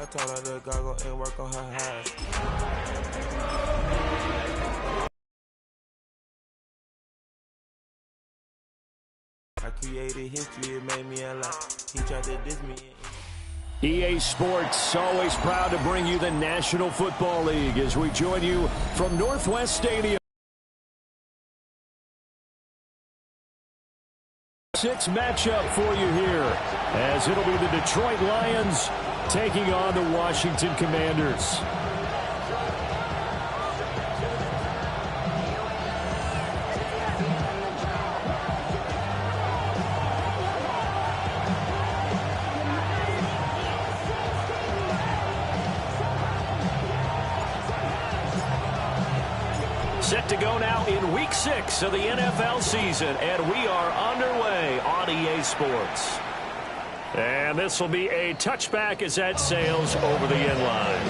I told her to goggle and work on her eyes. I created history, it made me alive. He tried to diss me. EA Sports, always proud to bring you the National Football League as we join you from Northwest Stadium. 6 matchup for you here, as it'll be the Detroit Lions taking on the Washington Commanders. Set to go now in Week 6 of the NFL season, and we are underway on EA Sports. And this will be a touchback as that sails over the end line.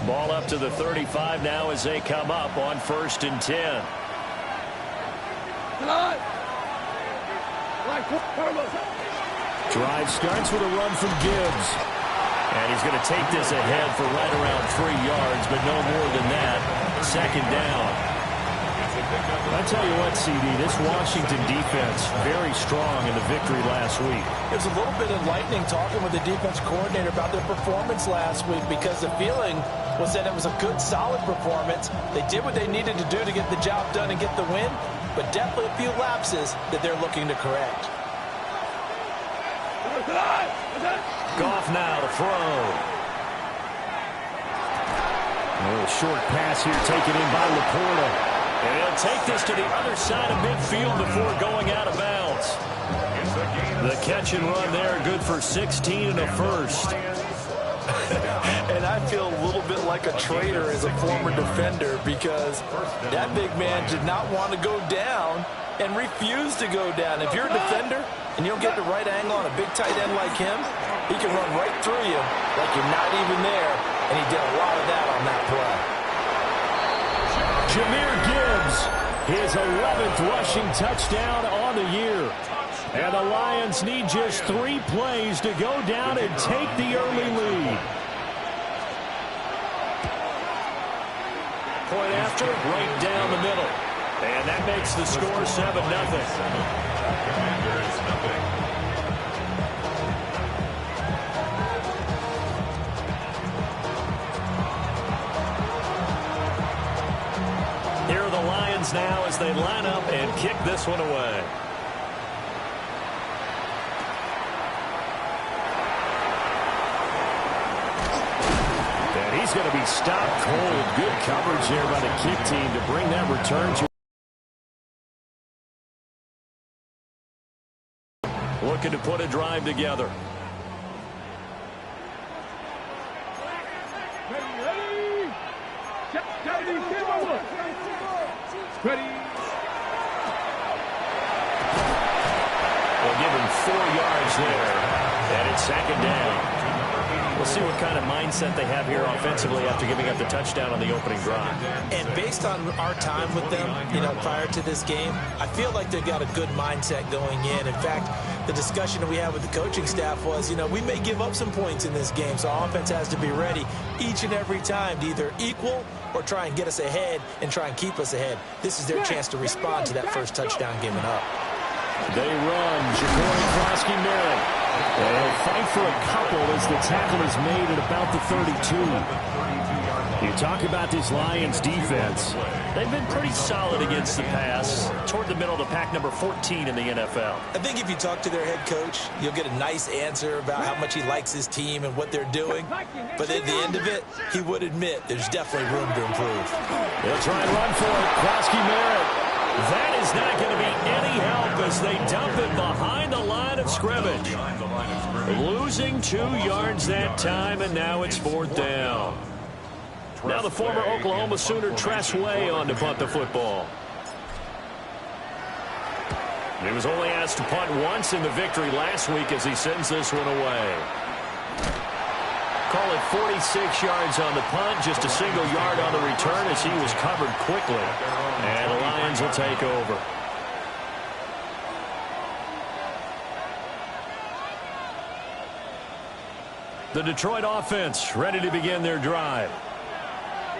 Ball up to the 35 now as they come up on 1st and 10. Drive starts with a run from Gibbs. And he's going to take this ahead for right around 3 yards, but no more than that. 2nd down. I tell you what, CD, this Washington defense, very strong in the victory last week. It was a little bit enlightening talking with the defense coordinator about their performance last week, because the feeling was that it was a good, solid performance. They did what they needed to do to get the job done and get the win, but definitely a few lapses that they're looking to correct. Goff now to throw. A little short pass here taken in by Laporta. And he'll take this to the other side of midfield before going out of bounds. The catch and run there, good for 16 and a first. And I feel a little bit like a traitor as a former defender, because that big man did not want to go down and refused to go down. If you're a defender and you don't get the right angle on a big tight end like him, he can run right through you like you're not even there, and he did a lot of that on that play. Jahmyr Gibbs, his 11th rushing touchdown on the year. And the Lions need just 3 plays to go down and take the early lead. Point after, right down the middle. And that makes the score 7-0. Now as they line up and kick this one away. And he's going to be stopped cold. Good coverage there by the kick team to bring that return to. Looking to put a drive together. Ready. They'll give him 4 yards there, and it's 2nd down. We'll see what kind of mindset they have here offensively after giving up the touchdown on the opening drive. And based on our time with them, prior to this game, I feel like they've got a good mindset going in. In fact, the discussion that we had with the coaching staff was, we may give up some points in this game, so our offense has to be ready each and every time to either equal or try and get us ahead and try and keep us ahead. This is their chance to respond to that first touchdown given up. They run. Ja'Cory Krosky-Merritt. They'll fight for a couple as the tackle is made at about the 32. You talk about this Lions defense. They've been pretty solid against the pass, toward the middle of the pack, number 14 in the NFL. I think if you talk to their head coach, you'll get a nice answer about how much he likes his team and what they're doing. But at the end of it, he would admit there's definitely room to improve. They'll try and run for it. Krosky-Merritt. That is not going to be any help as they dump it behind the line of scrimmage. Losing 2 yards that time, and now it's 4th down. Now the former Oklahoma Sooner Tress Way on to punt the football. He was only asked to punt once in the victory last week as he sends this one away. Call it 46 yards on the punt, just a single yard on the return as he was covered quickly. And the Lions will take over. The Detroit offense ready to begin their drive.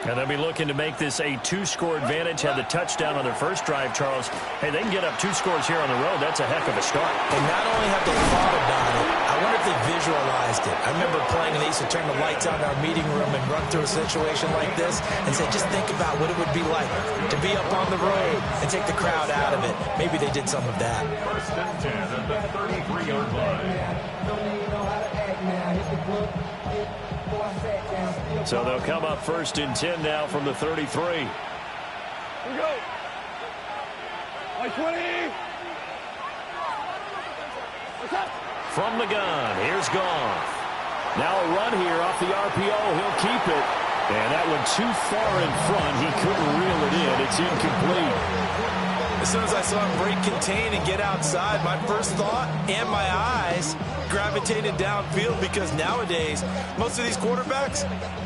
And they'll be looking to make this a two-score advantage. Had the touchdown on their first drive, Charles. Hey, they can get up 2 scores here on the road. That's a heck of a start. And not only have they thought about it, I wonder if they visualized it. I remember playing, and they used to turn the lights on in our meeting room and run through a situation like this and say, just think about what it would be like to be up on the road and take the crowd out of it. Maybe they did some of that. First and 10 at the 33-yard line. So they'll come up first and 10 now from the 33. Here we go. Like 20. From the gun, here's Goff. Now a run here off the RPO. He'll keep it. And that one too far in front. He couldn't reel it in. It's incomplete. As soon as I saw him break contain and get outside, my first thought and my eyes gravitated downfield, because nowadays, most of these quarterbacks,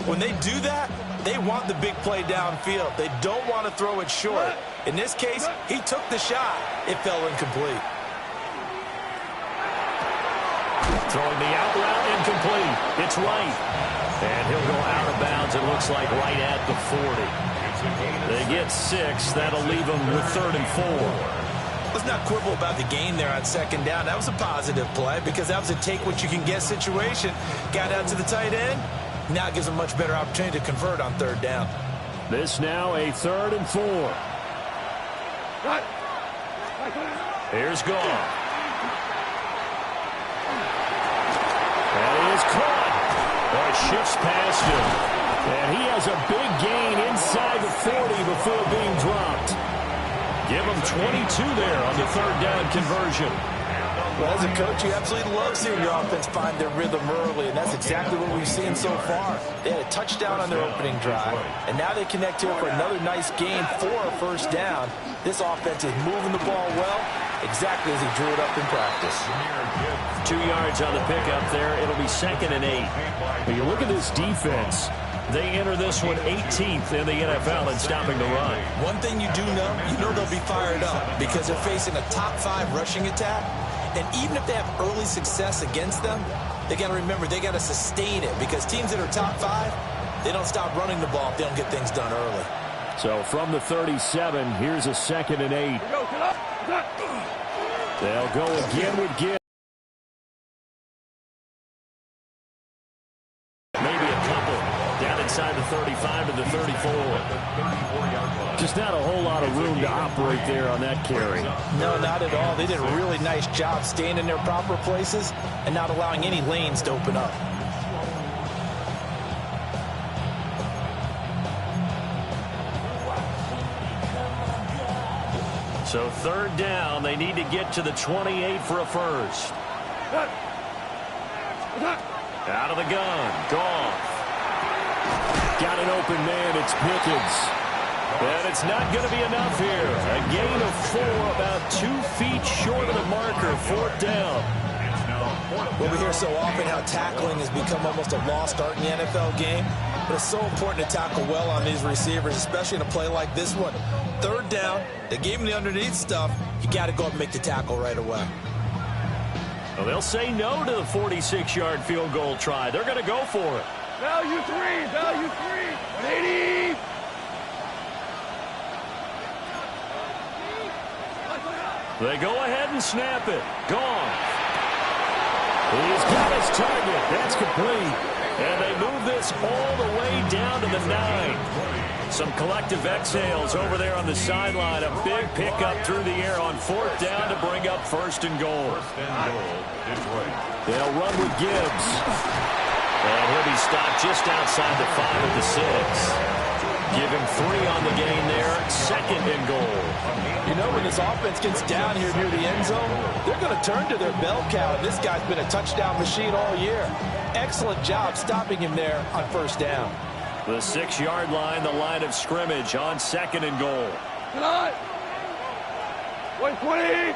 when they do that, they want the big play downfield. They don't want to throw it short. In this case, he took the shot. It fell incomplete. Throwing the out route incomplete. It's right. And he'll go out of bounds, it looks like, right at the 40. They get 6. That'll leave them with 3rd and 4. Let's not quibble about the gain there on 2nd down. That was a positive play because that was a take-what-you-can-get situation. Got out to the tight end. Now it gives them a much better opportunity to convert on 3rd down. This now a 3rd and 4. Here's Goff. That is caught. Boy, shifts past him. And he has a big gain inside the 40 before being dropped. Give him 22 there on the 3rd down conversion. Well, as a coach, you absolutely love seeing your offense find their rhythm early, and that's exactly what we've seen so far. They had a touchdown on their opening drive, and now they connect here for another nice gain for a 1st down. This offense is moving the ball well, exactly as he drew it up in practice. 2 yards on the pickup there. It'll be 2nd and 8. But you look at this defense. They enter this one 18th in the NFL in stopping the run. One thing you do know, they'll be fired up because they're facing a top 5 rushing attack. And even if they have early success against them, they got to remember they got to sustain it, because teams that are top 5, they don't stop running the ball if they don't get things done early. So from the 37, here's a 2nd and 8. They'll go again with Gibbs. Inside the 35 to the 34. Just not a whole lot of room to operate there on that carry. No, not at all. They did a really nice job staying in their proper places and not allowing any lanes to open up. So 3rd down, they need to get to the 28 for a first. Out of the gun, Goff. Got an open man, it's Pickens. And it's not going to be enough here. A gain of 4, about 2 feet short of the marker, 4th down. Well, we hear so often how tackling has become almost a lost art in the NFL game. But it's so important to tackle well on these receivers, especially in a play like this one. 3rd down, they gave him the underneath stuff. You got to go up and make the tackle right away. Well, they'll say no to the 46-yard field goal try. They're going to go for it. Value 3, value 3, 180. They go ahead and snap it. Gone. He's got his target. That's complete. And they move this all the way down to the 9. Some collective exhales over there on the sideline. A big pickup through the air on 4th down to bring up 1st and goal. They'll run with Gibbs. And he'll be stopped just outside the 5 of the 6. Give him 3 on the gain there. 2nd and goal. You know, when this offense gets down here near the end zone, they're going to turn to their bell cow. This guy's been a touchdown machine all year. Excellent job stopping him there on 1st down. The 6-yard line, the line of scrimmage on 2nd and goal. Tonight. 120.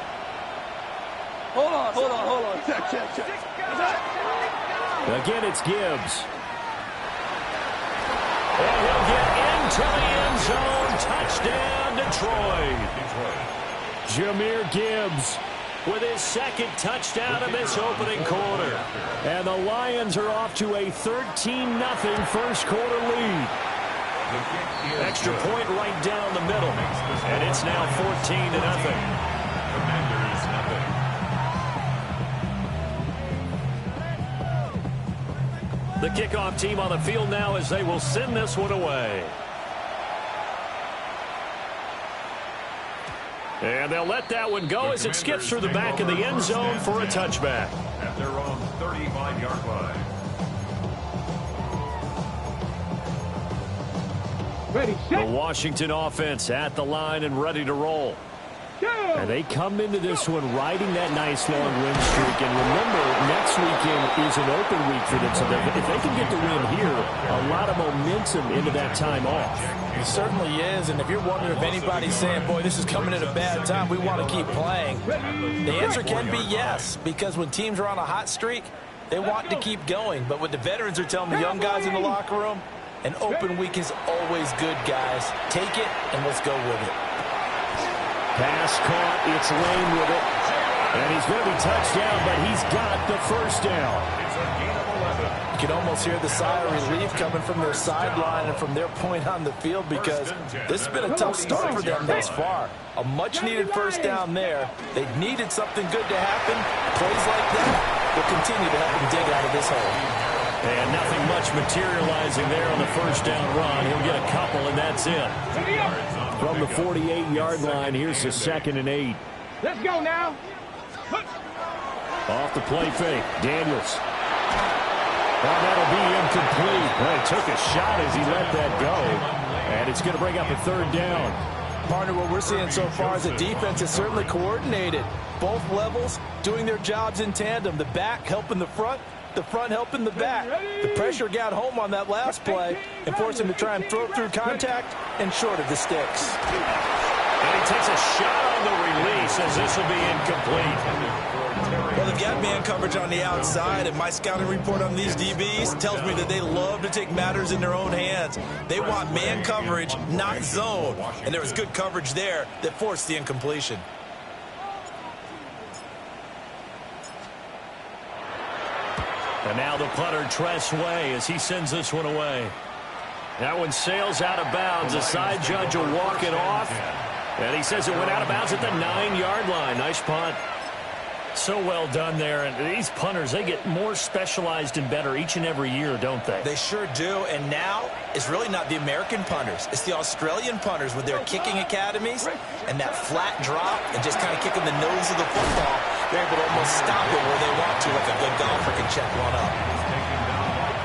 Hold on. Check. Again, it's Gibbs. And he'll get into the end zone. Touchdown, Detroit. Jahmyr Gibbs with his second touchdown in this opening quarter. And the Lions are off to a 13-0 first quarter lead. Extra point right down the middle. And it's now 14-0. The kickoff team on the field now as they will send this one away. And they'll let that one go as it skips through the back of the end zone for a touchback. At their own 35-yard line. Ready, set. The Washington offense at the line and ready to roll. And they come into this one riding that nice long win streak. And remember, next weekend is an open week for them. So if they can get the win here, a lot of momentum into that time off. It certainly is. And if you're wondering if anybody's saying, boy, this is coming at a bad time, we want to keep playing, the answer can be yes. Because when teams are on a hot streak, they want to keep going. But what the veterans are telling the young guys in the locker room, an open week is always good, guys. Take it, and let's go with it. Pass caught. It's Lane with it. And he's going to be touched down, but he's got the first down. It's a gain of 11. You can almost hear the sigh of relief coming from their sideline and from their point on the field because this has been a tough start for them thus far. A much-needed first down there. They needed something good to happen. Plays like that will continue to help them dig out of this hole. And nothing much materializing there on the first down run. He'll get a couple, and that's it. From the 48-yard line, here's the 2nd and 8. Let's go now. Off the play fake. Daniels. Well, that'll be incomplete. Well, he took a shot as he let that go. And it's going to bring up a 3rd down. Partner, what we're seeing so far is the defense is certainly coordinated. Both levels doing their jobs in tandem. The back helping the front helping the back. The pressure got home on that last play and forced him to try and throw it through contact and short of the sticks. And he takes a shot on the release as this will be incomplete. Well, they've got man coverage on the outside, and my scouting report on these DBs tells me that they love to take matters in their own hands. They want man coverage, not zone. And there was good coverage there that forced the incompletion. And now the punter, Tress Way, as he sends this one away. That one sails out of bounds. The side judge will walk it off. And he says it went out of bounds at the 9-yard line. Nice punt. So well done there. And these punters, they get more specialized and better each and every year, don't they? They sure do. And now it's really not the American punters. It's the Australian punters with their kicking academies and that flat drop and just kind of kicking the nose of the football. They're able to almost stop it where they want to like a good golfer can check one up.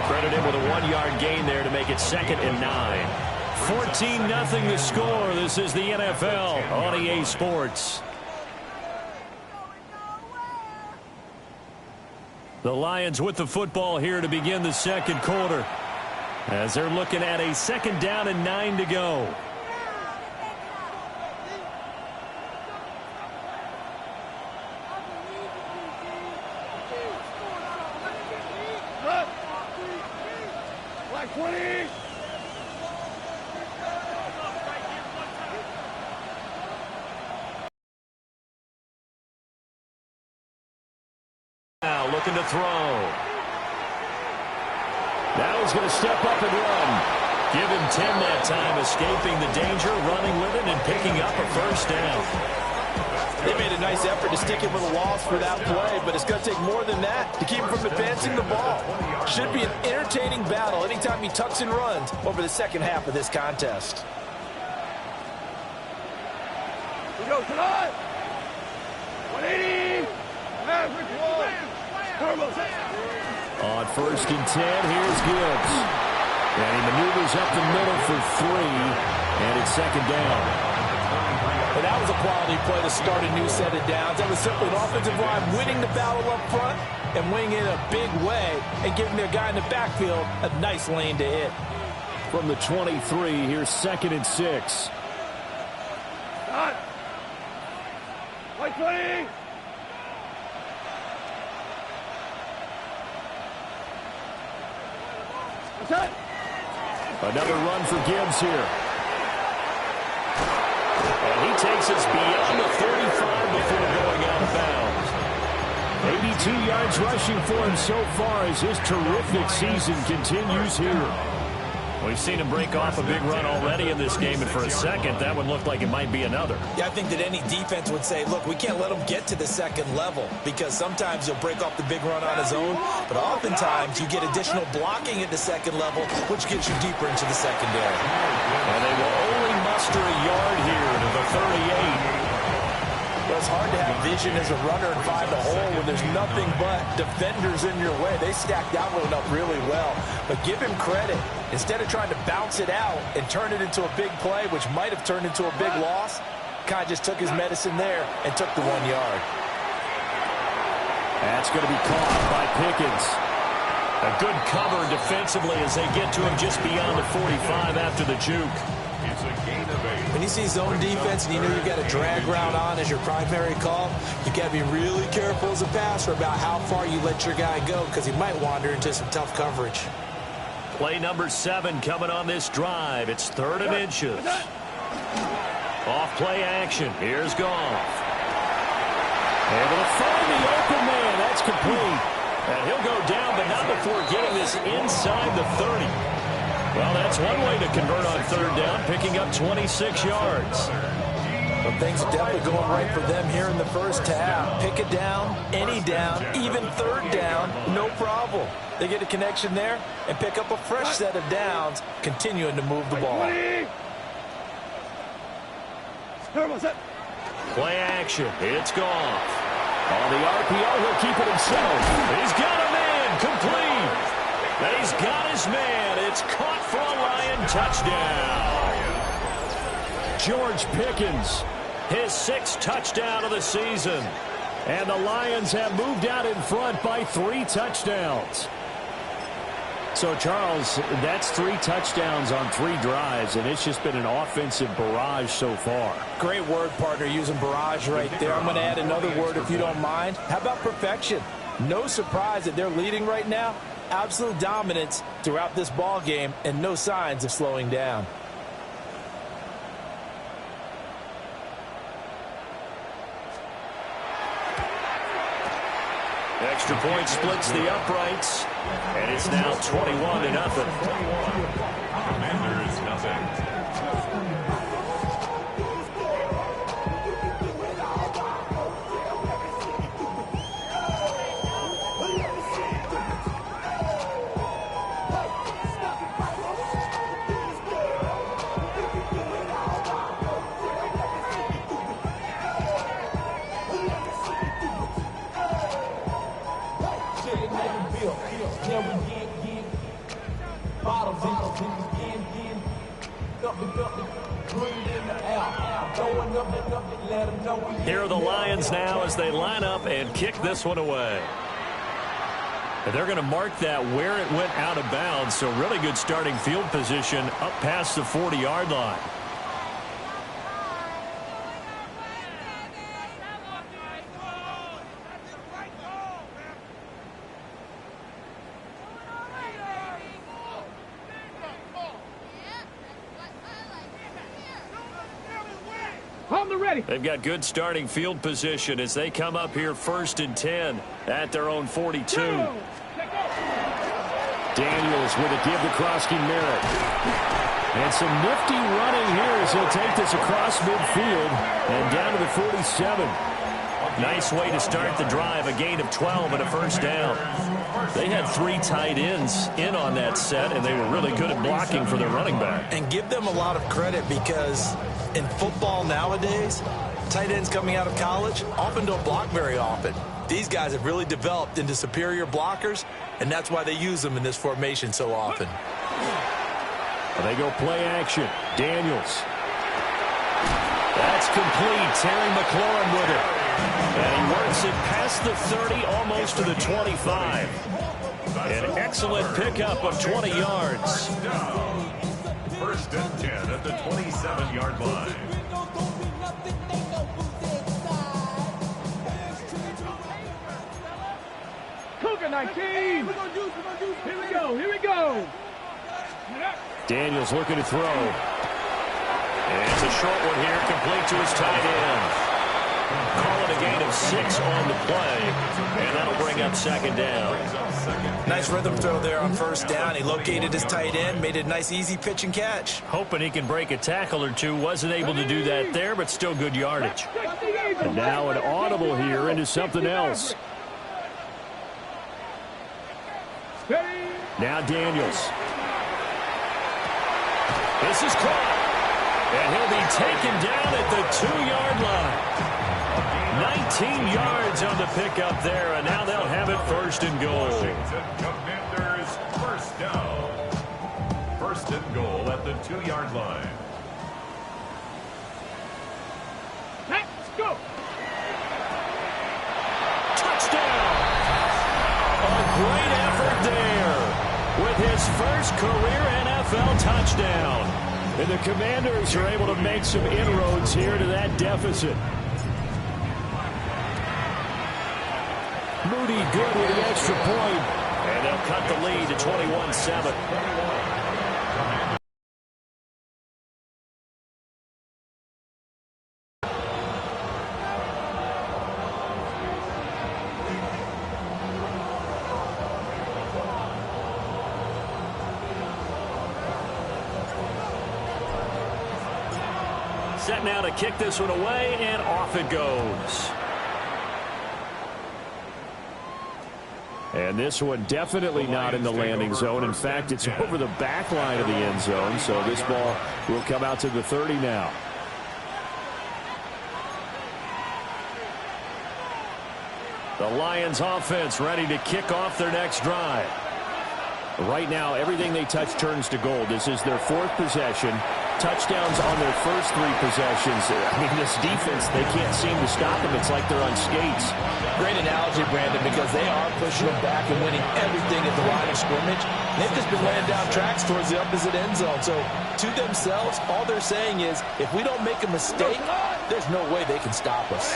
Credit him with a 1-yard gain there to make it 2nd and 9. 14-0 the score. This is the NFL on EA Sports. The Lions with the football here to begin the second quarter as they're looking at a 2nd down and 9 to go. Black 20. Now looking to throw. Now he's going to step up and run. Give him 10 that time, escaping the danger, running with it, and picking up a first down. They made a nice effort to stick him with a loss for that play, but it's going to take more than that to keep him from advancing the ball. Should be an entertaining battle anytime he tucks and runs over the second half of this contest. We go tonight. 180. Average wall. On 1st and 10, here's Gibbs. And he maneuvers up the middle for 3, and it's 2nd down. And that was a quality play to start a new set of downs. That was simply an offensive line winning the battle up front and winning in a big way and giving their guy in the backfield a nice lane to hit. From the 23, here's 2nd and 6. Done. White 20. What's that? Another run for Gibbs here. And he takes us beyond the 35 before going out of bounds. 82 yards rushing for him so far as his terrific season continues here. We've seen him break off a big run already in this game, and for a second, that one looked like it might be another. Yeah, I think that any defense would say, look, we can't let him get to the second level, because sometimes he'll break off the big run on his own, but oftentimes you get additional blocking at the second level, which gets you deeper into the secondary. And they will only muster a yard here to the 38. Well, it's hard to have vision as a runner and find a hole when there's nothing but defenders in your way. They stacked that one up really well. But give him credit. Instead of trying to bounce it out and turn it into a big play, which might have turned into a big loss, kind of just took his medicine there and took the 1 yard. That's going to be caught by Pickens. A good cover defensively as they get to him just beyond the 45 after the juke. It's a gain of 8. When you see zone defense and you know you've got a drag route on as your primary call, you got to be really careful as a passer about how far you let your guy go, because he might wander into some tough coverage. Play number 7 coming on this drive. It's 3rd and inches. Off play action. Here's Goff. Able to find the open man. That's complete. And he'll go down, but not before getting this inside the 30. Well, that's one way to convert on 3rd down, picking up 26 yards. But things are definitely going right for them here in the first half. Pick it down, any down, even 3rd down, no problem. They get a connection there and pick up a fresh set of downs, continuing to move the ball. Play action. It's Goff. On the RPO, he'll keep it himself. He's got a man, complete. And he's got his man. It's caught for a Lion touchdown. George Pickens, his 6th touchdown of the season. And the Lions have moved out in front by 3 touchdowns. So, Charles, that's 3 touchdowns on 3 drives, and it's just been an offensive barrage so far. Great word, partner, using barrage right there. I'm going to add another word if you don't mind. How about perfection? No surprise that they're leading right now. Absolute dominance throughout this ball game and no signs of slowing down. Extra point splits the uprights, and it's now 21-0. Commanders nothing. Here are the Lions now as they line up and kick this one away. And they're going to mark that where it went out of bounds, so really good starting field position up past the 40-yard line. They've got good starting field position as they come up here 1st and 10 at their own 42. Daniels with a give to Krosky Merritt. And some nifty running here as he'll take this across midfield and down to the 47. Nice way to start the drive, a gain of 12 and a 1st down. They had 3 tight ends in on that set, and they were really good at blocking for their running back. And give them a lot of credit because in football nowadays, tight ends coming out of college often don't block very often. These guys have really developed into superior blockers, and that's why they use them in this formation so often. They go play action. Daniels. That's complete. Terry McLaurin with it. And he works it past the 30, almost to the 25. An excellent pickup of 20 yards. 1st and 10 at the 27-yard line. Cougar 19. Here we go. Daniels looking to throw. And it's a short one here, complete to his tight end. Call it a gain of 6 on the play, and that'll bring up second down. Nice rhythm throw there on first down. He located his tight end, made it a nice easy pitch and catch. Hoping he can break a tackle or two. Wasn't able to do that there, but still good yardage. And now an audible here into something else. Now Daniels. This is caught. And he'll be taken down at the 2-yard line. 19 yards on the pickup there, and now they'll have it first and goal. Commanders first down. First and goal at the 2-yard line. Let's go. Touchdown! A great effort there with his first career NFL touchdown. And the Commanders are able to make some inroads here to that deficit. Moody good with an extra point. And they'll cut the lead to 21-7. Set now to kick this one away, and off it goes. And this one definitely not in the landing zone. In fact, it's over the back line of the end zone, so this ball will come out to the 30 now. The Lions offense ready to kick off their next drive. Right now, everything they touch turns to gold. This is their 4th possession. Touchdowns on their first 3 possessions. I mean, this defense, they can't seem to stop them. It's like they're on skates. Great analogy, Brandon, because they are pushing them back and winning everything at the line of scrimmage. They've just been laying down tracks towards the opposite end zone. So, to themselves, all they're saying is, if we don't make a mistake, there's no way they can stop us.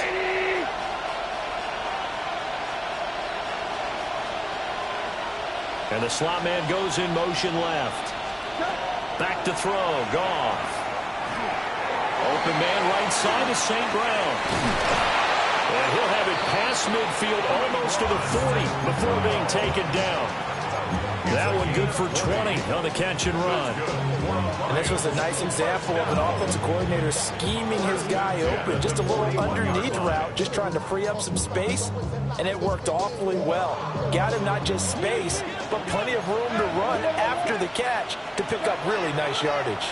And the slot man goes in motion left. Back to throw. Goff. Open man right side to St. Brown. And he'll have it past midfield almost to the 40 before being taken down. That one good for 20 on the catch and run. And this was a nice example of an offensive coordinator scheming his guy open. Just a little underneath route, just trying to free up some space, and it worked awfully well. Got him not just space, but plenty of room to run after the catch to pick up really nice yardage.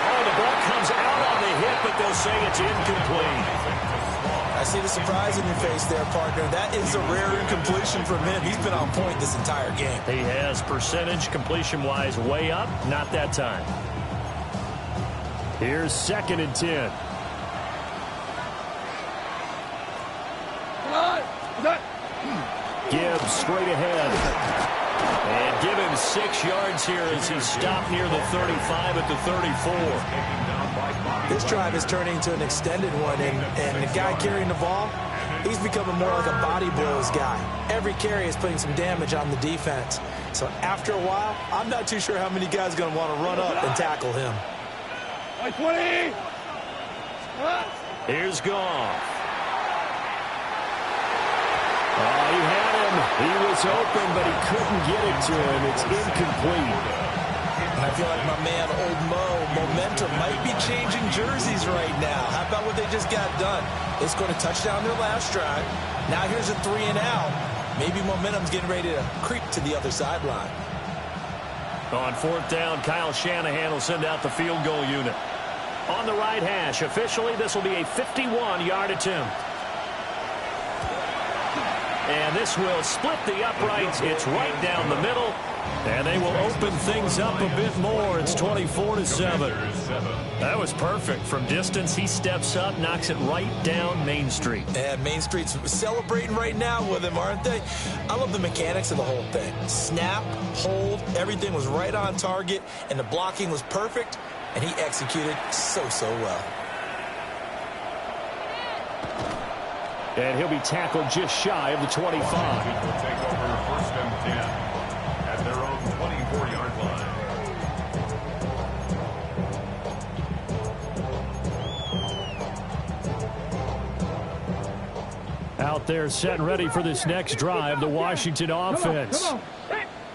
Oh, the ball comes out on the hit, but they'll say it's incomplete. I see the surprise in your face there, partner. That is a rare incompletion from him. He's been on point this entire game. He has percentage completion-wise way up. Not that time. Here's 2nd and 10. Gibbs straight ahead. And give him 6 yards here as he stopped near the 35 at the 34. This drive is turning into an extended one, and the guy carrying the ball, he's becoming more like a body blows guy. Every carry is putting some damage on the defense. So after a while, I'm not too sure how many guys are going to want to run up and tackle him. 20. Here's Goff. Oh, he had him. He was open, but he couldn't get it to him. It's incomplete. And I feel like my man, Old Mo, momentum might be changing jerseys right now. How about what they just got done? They scored a touchdown their last drive. Now here's a 3 and out. Maybe momentum's getting ready to creep to the other sideline. On 4th down, Kyle Shanahan will send out the field goal unit. On the right hash, officially, this will be a 51-yard attempt. And this will split the uprights. It's right down the middle. And they will open things up a bit more. It's 24-7. That was perfect. From distance, he steps up, knocks it right down Main Street. And Main Street's celebrating right now with him, aren't they? I love the mechanics of the whole thing. Snap, hold, everything was right on target, and the blocking was perfect, and he executed so well. And he'll be tackled just shy of the 25. Will take over 1st and 10 at their own 24-yard line. out there set and ready for this next drive, the Washington offense.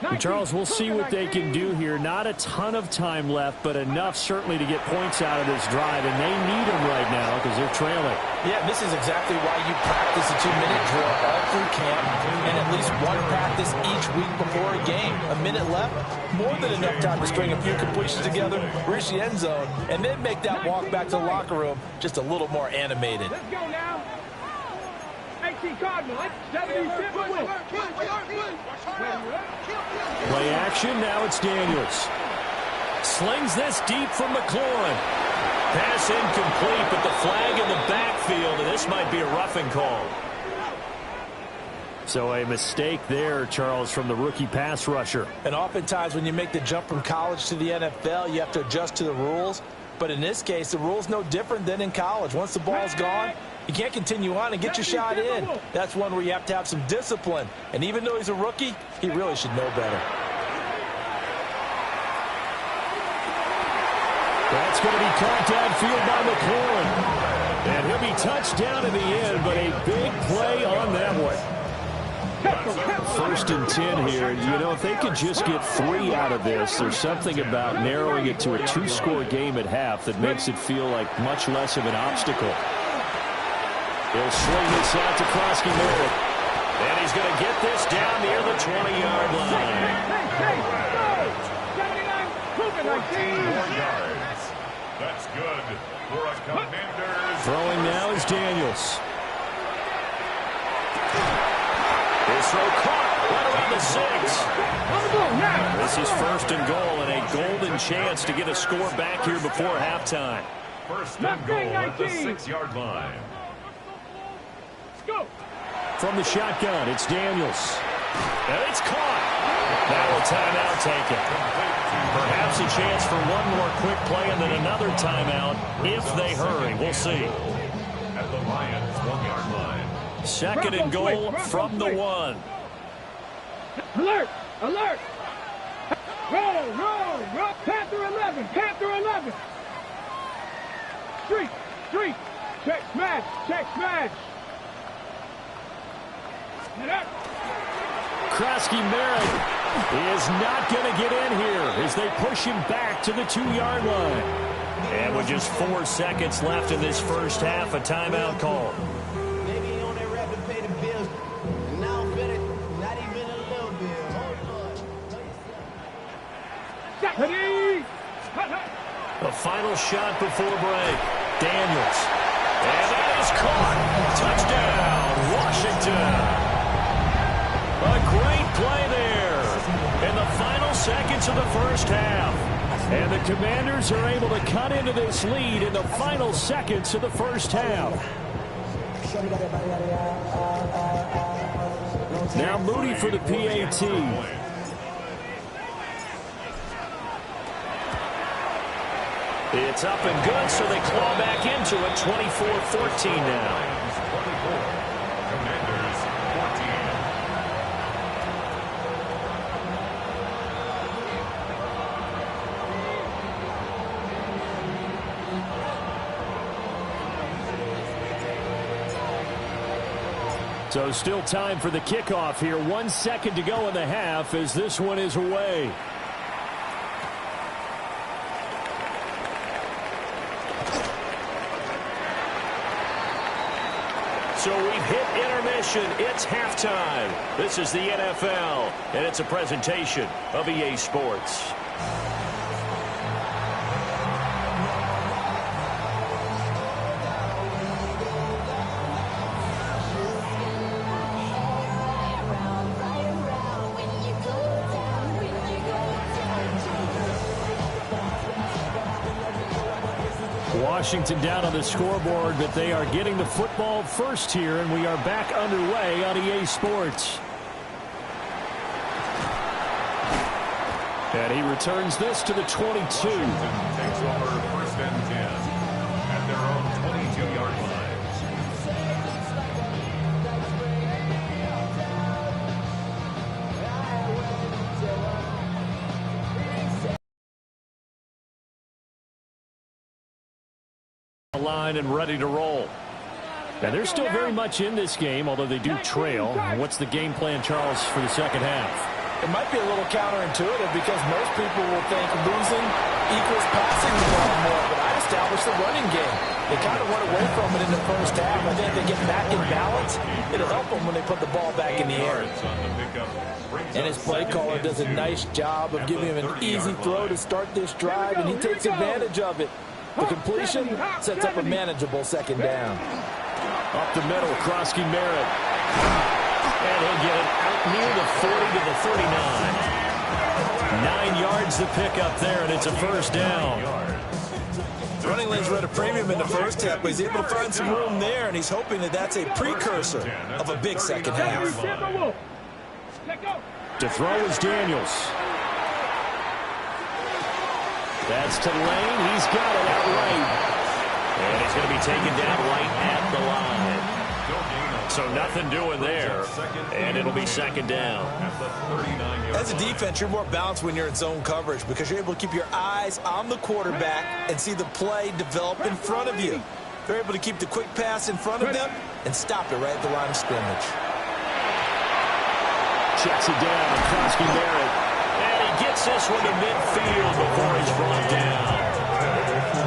And Charles, we'll see what they can do here. Not a ton of time left, but enough certainly to get points out of this drive, and they need them right now because they're trailing. Yeah, this is exactly why you practice a 2-minute drill all through camp and at least one practice each week before a game. A minute left, more than enough time to string a few completions together, reach the end zone, and then make that walk back to the locker room just a little more animated. Let's go now. 18 Cardinal. 76. Play action, now it's Daniels. Slings this deep from McLaurin. Pass incomplete, but the flag in the backfield, and this might be a roughing call. So a mistake there, Charles, from the rookie pass rusher. And oftentimes when you make the jump from college to the NFL, you have to adjust to the rules. But in this case, the rule's no different than in college. Once the ball's gone, you can't continue on and get your shot in. That's one where you have to have some discipline. And even though he's a rookie, he really should know better. That's going to be caught downfield by McLaurin. And he'll be touched down in the end, but a big play on that one. 1st and 10 here. You know, if they could just get 3 out of this, there's something about narrowing it to a 2-score game at half that makes it feel like much less of an obstacle. He'll swing this out to Krosky Merritt. And he's going to get this down near the 20-yard line. 14 yards. That's good for a Commanders. Throwing now is Daniels. His throw caught right around the 6. This is 1st and goal and a golden chance to get a score back here before halftime. 1st and goal at the 6-yard line. From the shotgun, it's Daniels. And it's caught. Now a timeout taken. Perhaps a chance for one more quick play and then another timeout if they hurry. We'll see. At the Lions' 1-yard line. 2nd and goal from the 1. Alert! Alert! Roll, roll, roll! Panther 11! Panther 11! Street! Street! Check smash! Check smash! Krosky Merritt is not going to get in here as they push him back to the 2-yard line. And with just 4 seconds left in this first half, a timeout call. Maybe on that rapid pay the bills. And now better, not even a little bit. The final shot before break. Daniels. And that is caught. Touchdown, Washington. A great play there in the final seconds of the first half. And the Commanders are able to cut into this lead in the final seconds of the first half. Now Moody for the PAT. It's up and good, so they claw back into it. 24-14 now. So still time for the kickoff here. 1 second to go in the half as this one is away. So we've hit intermission. It's halftime. This is the NFL, and it's a presentation of EA Sports. Washington down on the scoreboard, but they are getting the football first here, and we are back underway on EA Sports. And he returns this to the 22. Takes over 1st and 10 at their own 22-yard line. Line and ready to roll. And they're still very much in this game, although they do trail. What's the game plan, Charles, for the second half? It might be a little counterintuitive because most people will think losing equals passing the ball more, but I established the running game. They kind of went away from it in the first half. I think they get back in balance. It'll help them when they put the ball back in the air. And his play caller does a nice job of giving him an easy throw to start this drive, and he takes advantage of it. The completion sets up a manageable second down. Up the middle, Krosky Merritt. And he'll get it out near the 40 to the 39. 9 yards the pickup there, and it's a first down. Running lanes were at a premium in the first half, but he's able to find some room there, and he's hoping that that's a precursor of a big second half. To throw is Daniels. That's to Lane. He's got it outright. And he's going to be taken down right at the line. So nothing doing there. And it'll be second down. As a defense, you're more balanced when you're in zone coverage because you're able to keep your eyes on the quarterback and see the play develop in front of you. They're able to keep the quick pass in front of them and stop it right at the line of scrimmage. Checks it down, Krosky Merritt. And he gets this one to midfield before he's brought down.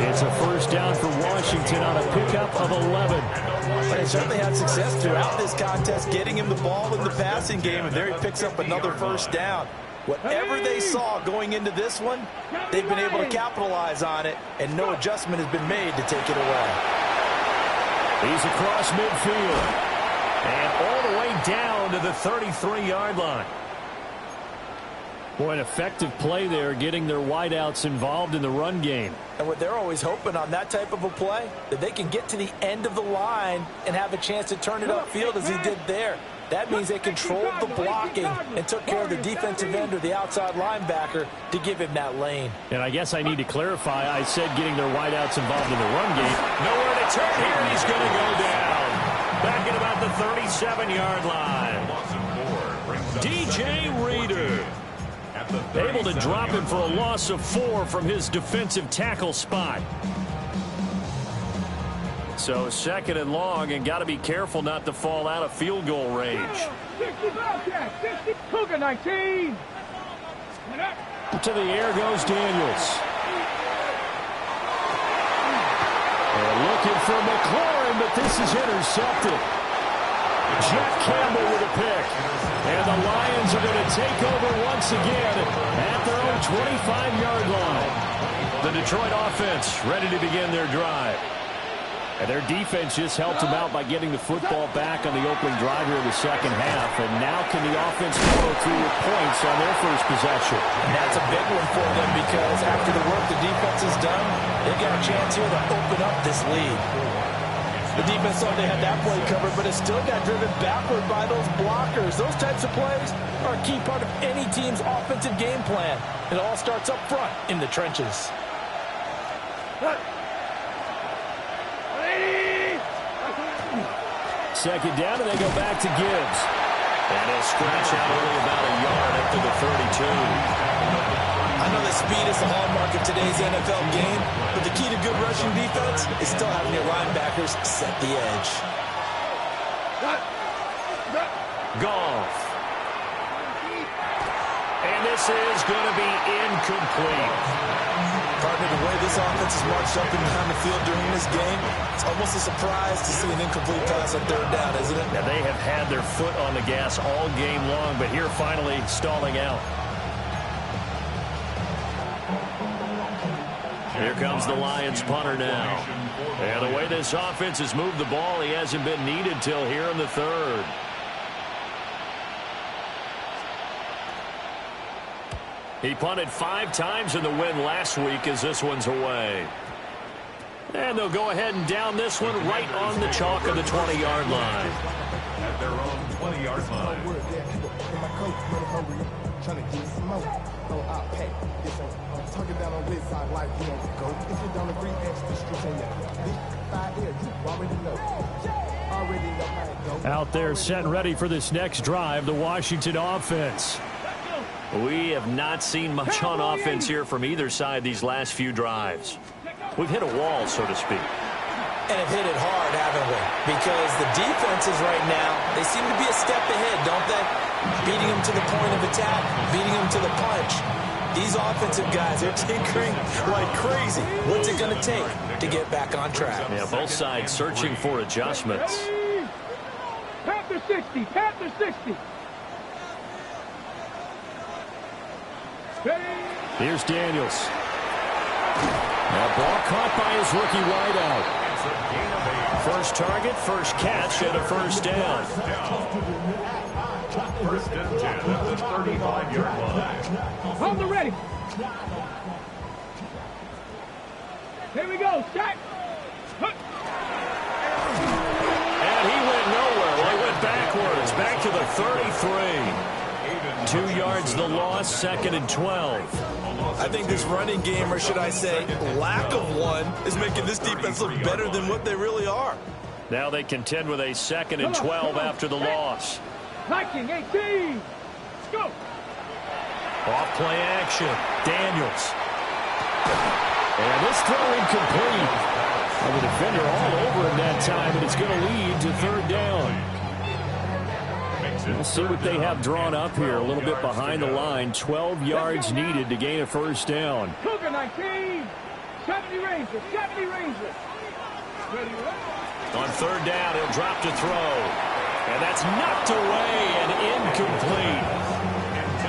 It's a first down for Washington on a pickup of 11. But they certainly had success throughout this contest getting him the ball in the passing game, and there he picks up another first down. Whatever they saw going into this one, they've been able to capitalize on it, and no adjustment has been made to take it away. He's across midfield. And all the way down to the 33-yard line. Boy, an effective play there, getting their wideouts involved in the run game. And what they're always hoping on that type of a play, that they can get to the end of the line and have a chance to turn it upfield as he did there. That means they controlled the blocking and took care of the defensive end or the outside linebacker to give him that lane. And I guess I need to clarify, I said getting their wideouts involved in the run game. Nowhere to turn here, he's going to go down. Back at about the 37-yard line. DJ Reader. Able to drop him for a loss of 4 from his defensive tackle spot. So second and long, and got to be careful not to fall out of field goal range. 60, Cougar 19. To the air goes Daniels. They're looking for McLaurin, but this is intercepted. Jeff Campbell with a pick. And the Lions are going to take over once again at their own 25-yard line. The Detroit offense ready to begin their drive. And their defense just helped them out by getting the football back on the opening drive here in the second half. And now can the offense follow through with points on their first possession? And that's a big one for them because after the work the defense has done, they've got a chance here to open up this lead. The defense thought they had that play covered, but it still got driven backward by those blockers. Those types of plays are a key part of any team's offensive game plan. It all starts up front in the trenches. Second down, and they go back to Gibbs. And he'll scratch out only about a yard up to the 32. I know that speed is the hallmark of today's NFL game, but the key to good rushing defense is still having your linebackers set the edge. Goff. And this is going to be incomplete. Partner, the way this offense has marched up and down the field during this game, it's almost a surprise to see an incomplete pass on third down, isn't it? Now, they have had their foot on the gas all game long, but here finally stalling out. Here comes the Lions punter now. And the way this offense has moved the ball, he hasn't been needed till here in the third. He punted 5 times in the win last week as this one's away. And they'll go ahead and down this one right on the chalk of the 20-yard line. At their own 20-yard line. Out there set and ready for this next drive, the Washington offense. We have not seen much on offense here from either side these last few drives. We've hit a wall, so to speak. And have hit it hard, haven't we? Because the defenses right now, they seem to be a step ahead, don't they? Beating them to the point of attack, beating them to the punch. These offensive guys are tinkering like crazy. What's it going to take to get back on track? Yeah, both sides searching for adjustments. Panther 60, Panther 60. Here's Daniels. That ball caught by his rookie wideout. First target, first catch, and a first down. First and 10 at the 35-yard line. Hold it ready. Here we go, set. And he went nowhere. Well, he went backwards, back to the 33. 2 yards the loss, second and 12. I think this running game, or should I say lack of one, is making this defense look better than what they really are. Now they contend with a second and 12 after the loss. Liking 18. Go. Off play action. Daniels. And this throw incomplete. And the defender all over him that time, and it's going to lead to third down. We'll see what they have drawn up here. A little bit behind the line. 12 yards needed to gain a first down. Cougar 19. 70 Rangers. 70 Rangers. On third down, he'll drop to throw. And that's knocked away and incomplete.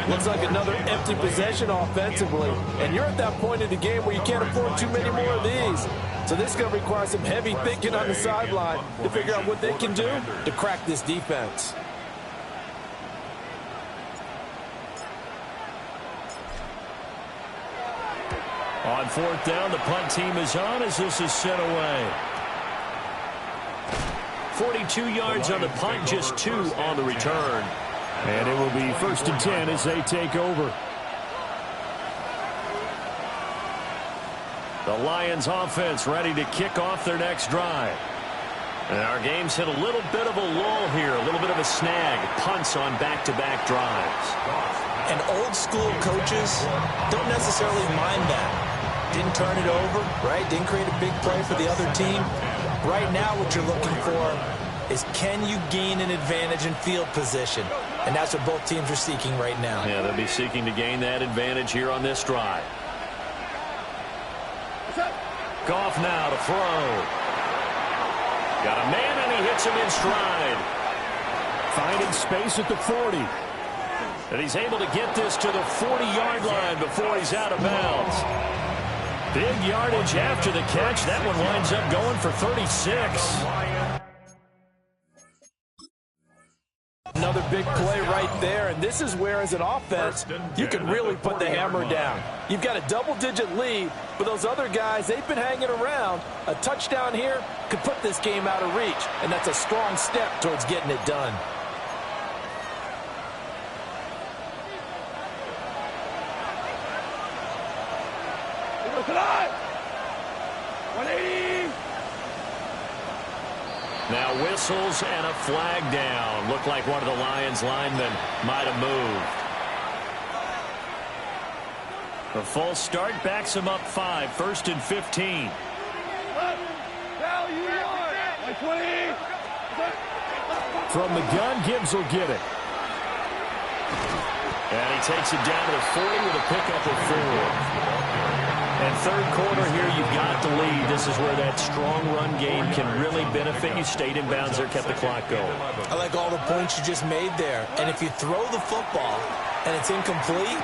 Looks like another empty possession offensively. And you're at that point in the game where you can't afford too many more of these. So this is going to require some heavy thinking on the sideline to figure out what they can do to crack this defense. On fourth down, the punt team is on as this is sent away. 42 yards on the punt, just 2 on the return. And it will be first and 10 as they take over. The Lions offense ready to kick off their next drive. And our game's hit a little bit of a lull here, a little bit of a snag. Punts on back-to-back drives. And old school coaches don't necessarily mind that. Didn't turn it over, right? Didn't create a big play for the other team. Right now what you're looking for is, can you gain an advantage in field position? And that's what both teams are seeking right now. Yeah, they'll be seeking to gain that advantage here on this drive. Goff now to throw. Got a man, and he hits him in stride. Finding space at the 40. And he's able to get this to the 40-yard line before he's out of bounds. Big yardage after the catch. That one winds up going for 36. Another big play right there, and this is where, as an offense, you can really put the hammer down. You've got a double-digit lead, but those other guys, they've been hanging around. A touchdown here could put this game out of reach, and that's a strong step towards getting it done. Tonight. 180. Now whistles and a flag down. Looked like one of the Lions linemen might have moved. The full start backs him up 5. First and 15. From the gun, Gibbs will get it. And he takes it down to the 40 with a pickup of 4. And third quarter here, you've got the lead. This is where that strong run game can really benefit you. Stayed in bounds there, kept the clock going. I like all the points you just made there. And if you throw the football and it's incomplete,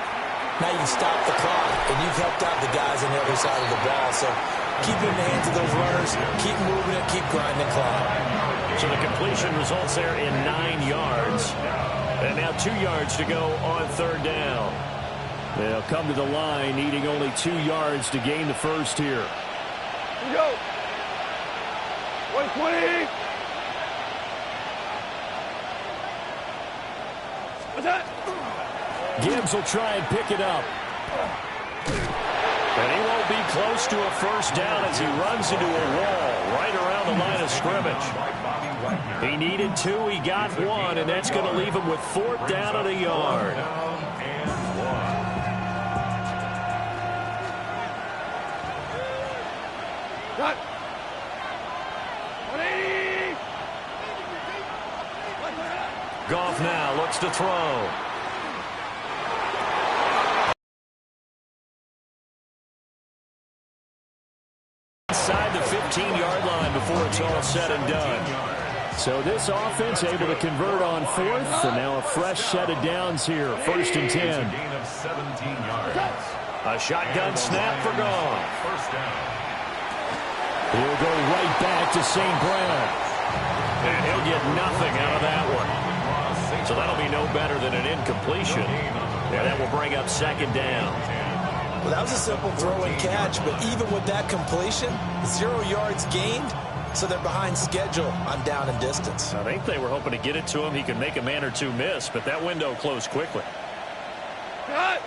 now you stop the clock, and you've helped out the guys on the other side of the ball. So keep it in the hands of those runners, keep moving it, keep grinding the clock. So the completion results there in 9 yards. And now 2 yards to go on third down. They'll come to the line needing only 2 yards to gain the first here. Here we go. 120. What's that? Gibbs will try and pick it up. And he won't be close to a first down as he runs into a wall right around the line of scrimmage. He needed 2, he got 1, and that's going to leave him with 4th down and a yard. Goff now looks to throw. Inside the 15-yard line before it's all said and done. So this offense able to convert on fourth, and now a fresh set of downs here. 1st and 10. Gain of 17 yards. A shotgun snap for Goff. First down. He'll go right back to St. Brown. And he'll get nothing out of that one. So that'll be no better than an incompletion. And that will bring up 2nd down. Well, that was a simple throw and catch, but even with that completion, 0 yards gained, so they're behind schedule on down and distance. I think they were hoping to get it to him. He could make a man or two miss, but that window closed quickly. Cut!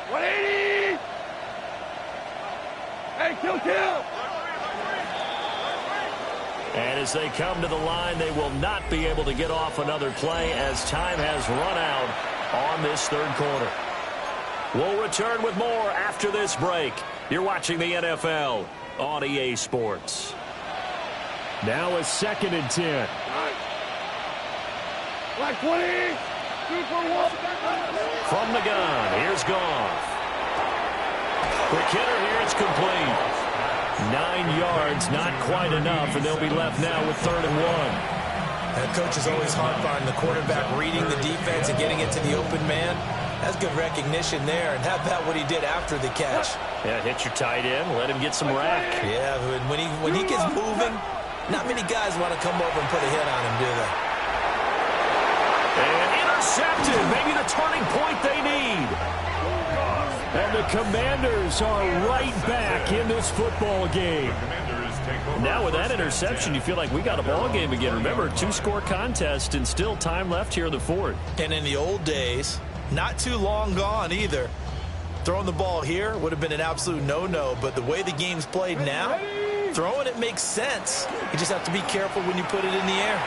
180! Hey, kill! And as they come to the line, they will not be able to get off another play as time has run out on this 3rd quarter. We'll return with more after this break. You're watching the NFL on EA Sports. Now a 2nd and 10. Like 20! 2 for 1! From the gun, here's Goff. Quick hitter here, it's complete. 9 yards, not quite enough, and they'll be left now with 3rd and 1. And coach is always harped on the quarterback reading the defense and getting it to the open man. That's good recognition there. And how about what he did after the catch? Yeah, hit your tight end, let him get some rack. Yeah, when he gets moving, not many guys want to come over and put a hit on him, do they? And intercepted, maybe the turning point they need. And the Commanders are right back in this football game. Now with that interception, you feel like we got a ball game again. Remember, 2-score contest and still time left here in the 4th. And in the old days, not too long gone either, throwing the ball here would have been an absolute no-no. But the way the game's played now, throwing it makes sense. You just have to be careful when you put it in the air.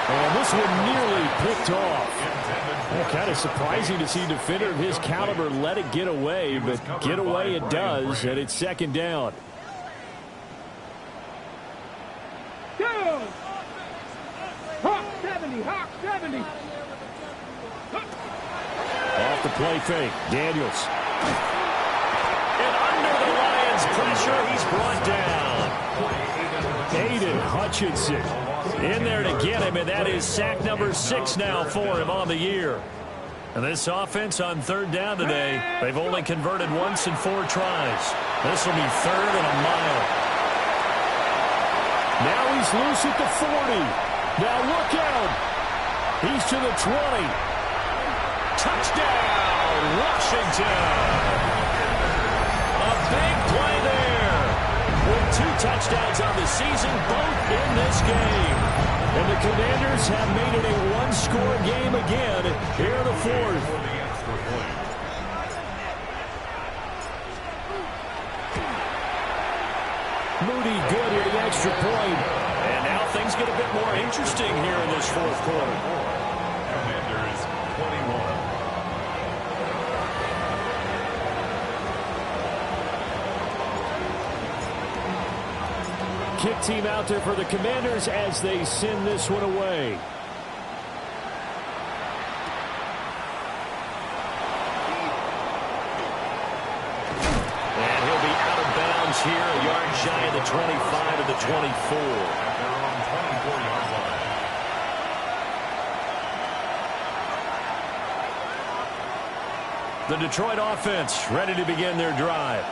And this one nearly picked off. Well, kind of surprising to see a defender of his caliber let it get away, but get away it does, and it's 2nd down. Go! Hawk 70! Hawk 70! Off the play fake, Daniels. And under the Lions' pressure, he's brought down. Aiden Hutchinson in there to get him, and that is sack number 6 now for him on the year. And this offense on 3rd down today, they've only converted once in 4 tries. This will be 3rd and a mile. Now he's loose at the 40. Now look out. He's to the 20. Touchdown, Washington. A big play there. With 2 touchdowns on the season, both in this game. And the Commanders have made it a 1-score game again here in the 4th. Moody good with the extra point. And now things get a bit more interesting here in this 4th quarter. Commanders 21. Kick team out there for the Commanders as they send this one away. And he'll be out of bounds here, a yard shy of the 25 to the 24. At their own 24-yard line. The Detroit offense ready to begin their drive.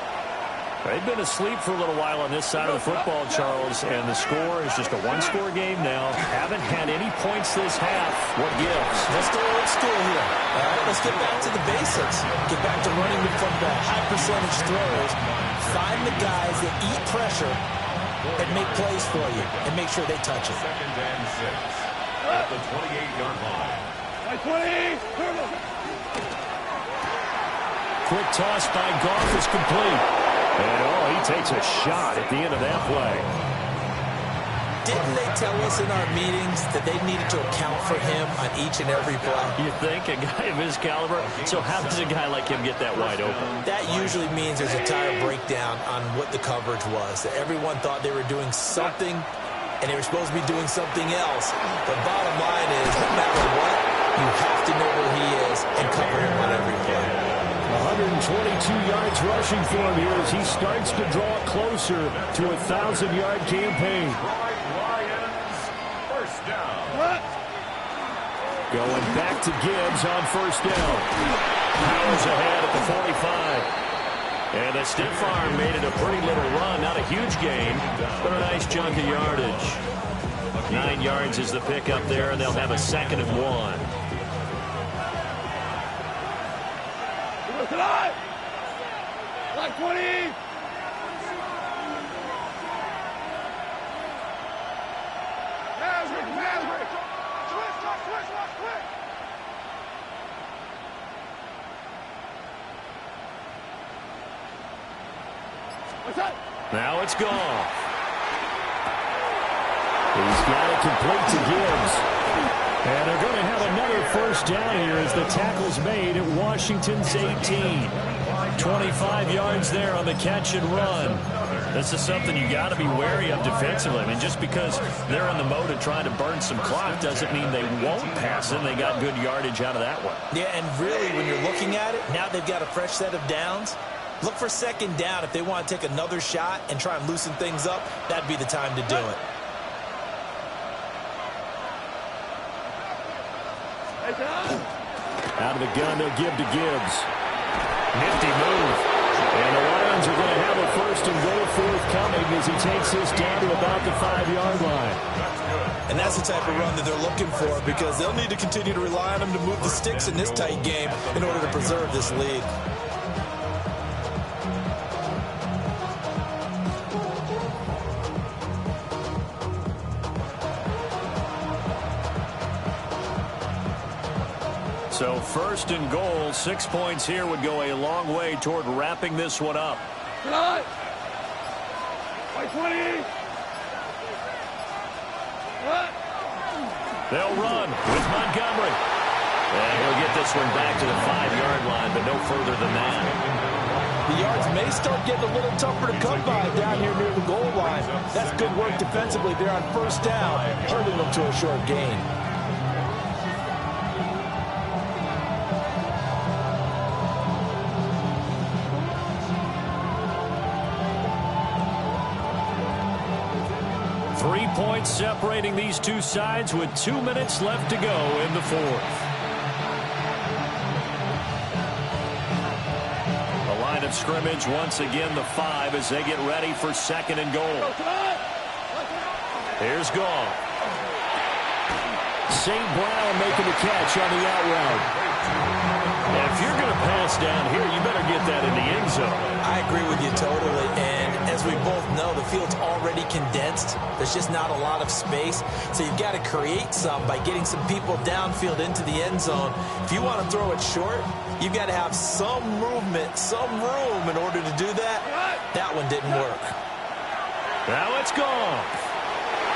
They've been asleep for a little while on this side of the football, Charles, and the score is just a 1-score game now. Haven't had any points this half. What gives? Let's go old school here. All right, let's get back to the basics. Get back to running the football, high percentage throws. Find the guys that eat pressure and make plays for you, and make sure they touch it. 2nd and 6 at the 28-yard line. Like 20! Turtle! Quick toss by Goff is complete. And, he takes a shot at the end of that play. Didn't they tell us in our meetings that they needed to account for him on each and every play? You think? A guy of his caliber? So how does a guy like him get that wide open? That usually means there's a tire breakdown on what the coverage was. That everyone thought they were doing something, and they were supposed to be doing something else. The bottom line is, no matter what, you have to know where he is and cover him on every play. 122 yards rushing for him here as he starts to draw closer to a 1,000-yard campaign. Lions, first down. Going back to Gibbs on first down. Powers ahead at the 45. And the stiff arm made it a pretty little run. Not a huge gain, but a nice chunk of yardage. 9 yards is the pickup there, and they'll have a 2nd and 1. Like 20. Now it's gone. He's got it complete to Gibbs. And they're going to have another first down here as the tackle's made at Washington's 18. 25 yards there on the catch and run. This is something you got to be wary of defensively. I mean, just because they're in the mode of trying to burn some clock doesn't mean they won't pass it. They got good yardage out of that one. Yeah, and really, when you're looking at it, now they've got a fresh set of downs. Look for 2nd down. If they want to take another shot and try and loosen things up, that'd be the time to do it. Out of the gun, they'll give to Gibbs. Nifty move. And the Lions are going to have a 1st and goal forthcoming as he takes this down to about the 5-yard line. And that's the type of run that they're looking for because they'll need to continue to rely on him to move the sticks in this tight game in order to preserve this lead. So 1st and goal, 6 points here would go a long way toward wrapping this one up. Like 20. They'll run with Montgomery. And he'll get this one back to the 5-yard line, but no further than that. The yards may start getting a little tougher to come by down here near the goal line. That's good work defensively there on first down, holding them to a short gain. Points separating these two sides with 2 minutes left to go in the 4th. The line of scrimmage once again the 5 as they get ready for 2nd and goal. Here's Goff. St. Brown making the catch on the out route. If you're going to pass down here, you better get that in the end zone. I agree with you totally, and as we both know, the field's already condensed. There's just not a lot of space, so you've got to create some by getting some people downfield into the end zone. If you want to throw it short, you've got to have some movement, some room in order to do that. That one didn't work. Now it's gone.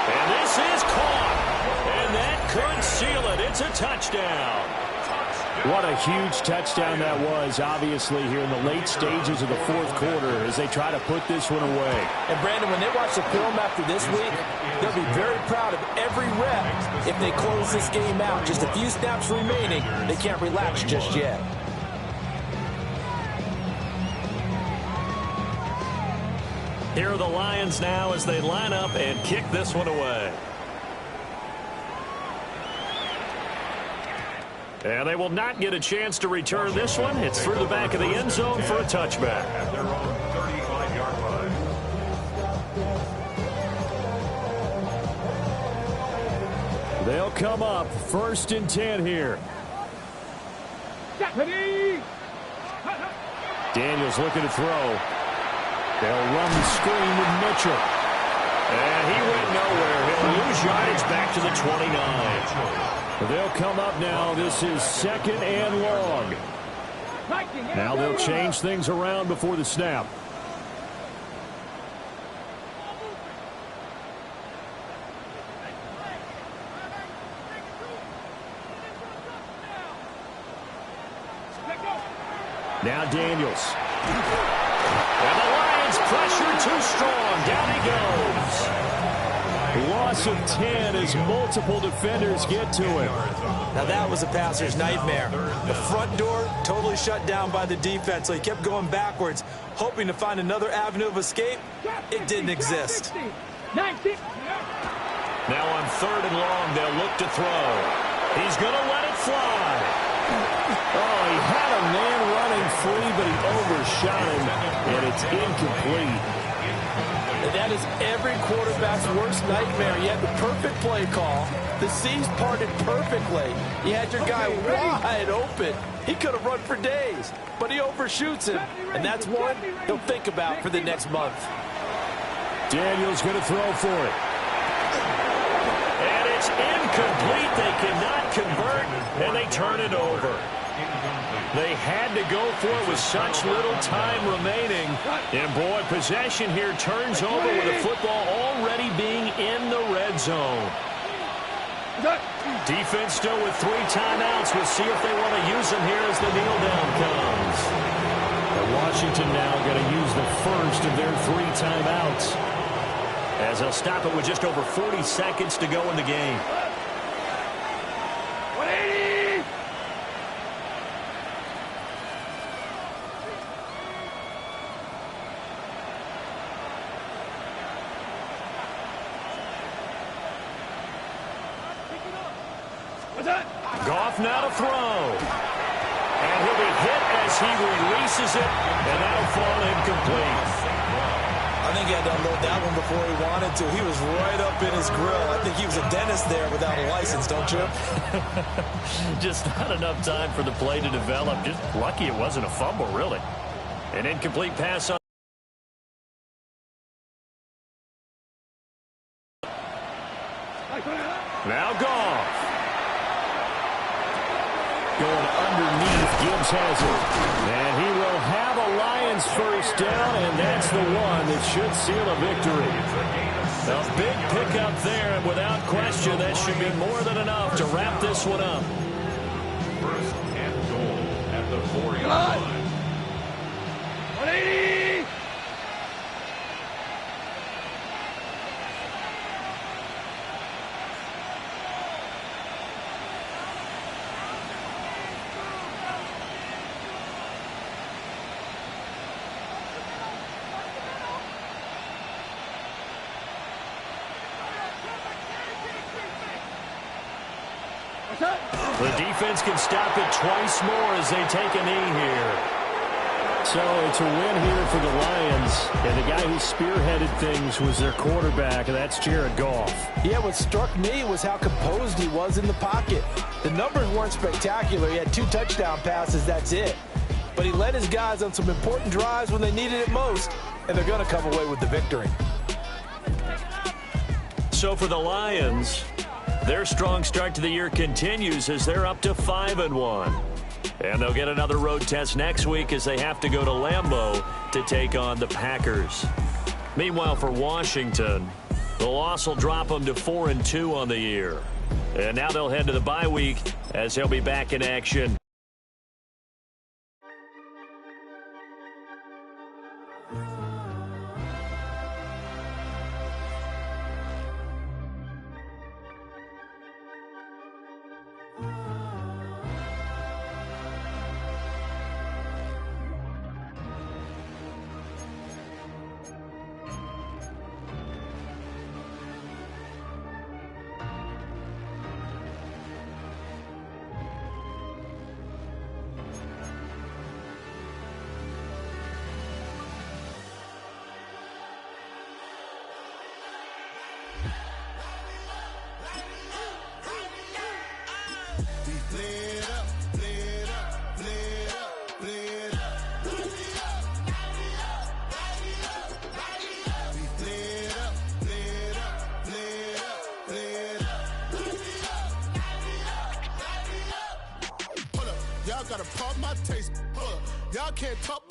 And this is caught. And that could seal it. It's a touchdown. What a huge touchdown that was, obviously, here in the late stages of the 4th quarter as they try to put this one away. And, Brandon, when they watch the film after this week, they'll be very proud of every rep if they close this game out. Just a few snaps remaining. They can't relax just yet. Here are the Lions now as they line up and kick this one away. And they will not get a chance to return this one. It's through the back of the end zone for a touchback. At their own 35-yard line. They'll come up 1st and 10 here. Daniels looking to throw. They'll run the screen with Mitchell. And he went nowhere. He'll lose yardage back to the 29. They'll come up now. This is 2nd and long. Now they'll change things around before the snap. Now Daniels. And the Lions pressure too strong. Down he goes. Loss of 10 as multiple defenders get to him. Now that was a passer's nightmare. The front door totally shut down by the defense, so he kept going backwards, hoping to find another avenue of escape. It didn't exist. Now on 3rd and long, they'll look to throw. He's going to let it fly. Oh, he had a man running free, but he overshot him, and it's incomplete. And that is every quarterback's worst nightmare. You had the perfect play call. The seas parted perfectly. You had your guy wide open. He could have run for days, but he overshoots him. And that's one he'll think about for the next month. Daniel's going to throw for it. And it's incomplete. They cannot convert, and they turn it over. They had to go for it with such little time remaining. And, boy, possession here turns over with the football already being in the red zone. Defense still with 3 timeouts. We'll see if they want to use them here as the kneel down comes. And Washington now going to use the first of their 3 timeouts, as they'll stop it with just over 40 seconds to go in the game. 180! Goff now to throw. And he'll be hit as he releases it, and that'll fall incomplete. I think he had to unload that one before he wanted to. He was right up in his grill. I think he was a dentist there without a license, don't you? Just not enough time for the play to develop. Just lucky it wasn't a fumble, really. An incomplete pass on. Now Goff. Going underneath, Gibbs has it. And he will have a Lions first down, and that's the one that should seal a victory. A big pickup there, and without question, that should be more than enough to wrap this one up. 1st and goal at the 4-yard line. 180! The defense can stop it twice more as they take a knee here. So it's a win here for the Lions. And the guy who spearheaded things was their quarterback, and that's Jared Goff. Yeah, what struck me was how composed he was in the pocket. The numbers weren't spectacular. He had 2 touchdown passes, that's it. But he led his guys on some important drives when they needed it most, and they're going to come away with the victory. So for the Lions, their strong start to the year continues as they're up to 5-1. And they'll get another road test next week as they have to go to Lambeau to take on the Packers. Meanwhile, for Washington, the loss will drop them to 4-2 on the year. And now they'll head to the bye week as they'll be back in action. Y'all gotta pump my taste. Y'all can't talk about